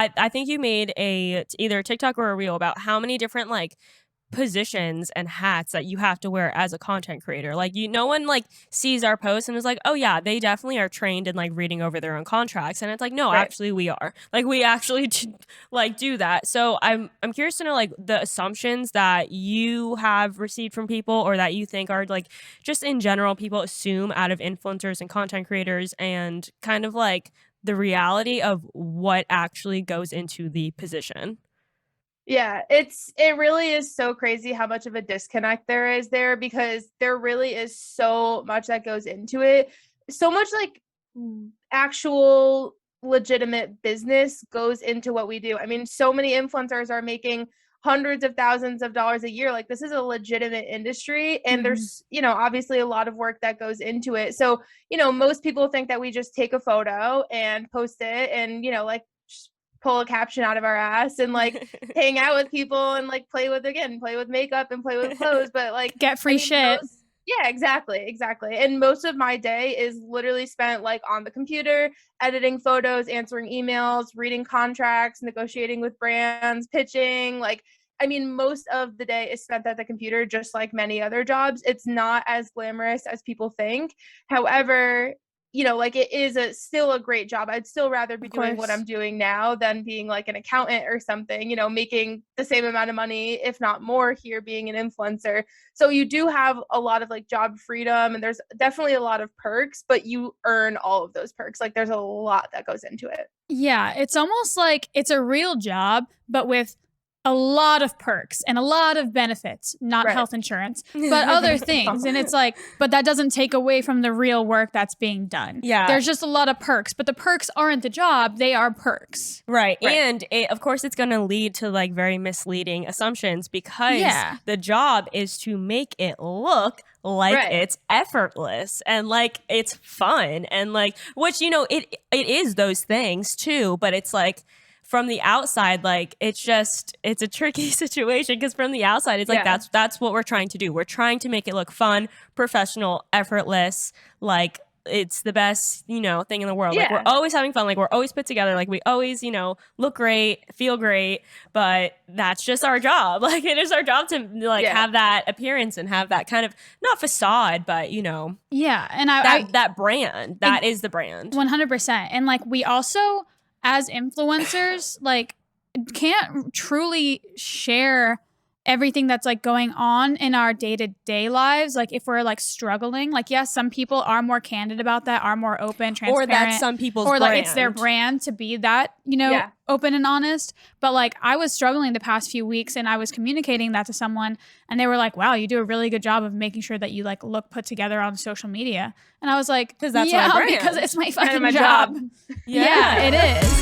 I think you made either a TikTok or a reel about how many different like positions and hats that you have to wear as a content creator. Like no one like sees our posts and is like, oh yeah, they definitely are trained in like reading over their own contracts. And it's like, no, actually we are. Like we actually like do that. So I'm curious to know like the assumptions that you have received from people or that you think are like just in general people assume out of influencers and content creators, and kind of like the reality of what actually goes into the position. Yeah, it really is so crazy how much of a disconnect there is there, because there really is so much that goes into it. So much like actual legitimate business goes into what we do. I mean, so many influencers are making hundreds of thousands of dollars a year. Like this is a legitimate industry, and there's, obviously a lot of work that goes into it. So, most people think that we just take a photo and post it and, like pull a caption out of our ass and like hang out with people and like play with makeup and play with clothes, but like get free shit. Yeah, exactly. And most of my day is literally spent like on the computer, editing photos, answering emails, reading contracts, negotiating with brands, pitching. Like, I mean, most of the day is spent at the computer, just like many other jobs. It's not as glamorous as people think. However, like it is still a great job. I'd still rather be doing what I'm doing now than being like an accountant or something, making the same amount of money, if not more here being an influencer. So you do have a lot of like job freedom, and there's definitely a lot of perks, but you earn all of those perks. Like there's a lot that goes into it. Yeah, it's almost like it's a real job, but with a lot of perks and a lot of benefits, not health insurance, but other things. And it's like, but that doesn't take away from the real work that's being done. Yeah. There's just a lot of perks, but the perks aren't the job. They are perks. Right. And of course, it's going to lead to like very misleading assumptions, because the job is to make it look like it's effortless and like it's fun and like, which, it is those things too, but it's like, from the outside, like it's a tricky situation, because from the outside, it's like that's what we're trying to do. We're trying to make it look fun, professional, effortless, like it's the best, thing in the world. Like we're always having fun, like we're always put together, like we always, look great, feel great, but that's just our job. Like it is our job to like have that appearance and have that kind of not facade, but Yeah, and that brand, that is the brand. 100%. And like we also, as influencers, like can't truly share everything that's like going on in our day-to-day lives. Like if we're like struggling, like yes, some people are more candid about that, are more open, transparent, or that's some people's or brand. Like it's their brand to be that, open and honest. But like I was struggling the past few weeks, and I was communicating that to someone, and they were like, wow, you do a really good job of making sure that you like look put together on social media. And I was like, because that's my brand. Because it's my fucking job. Yeah, it is.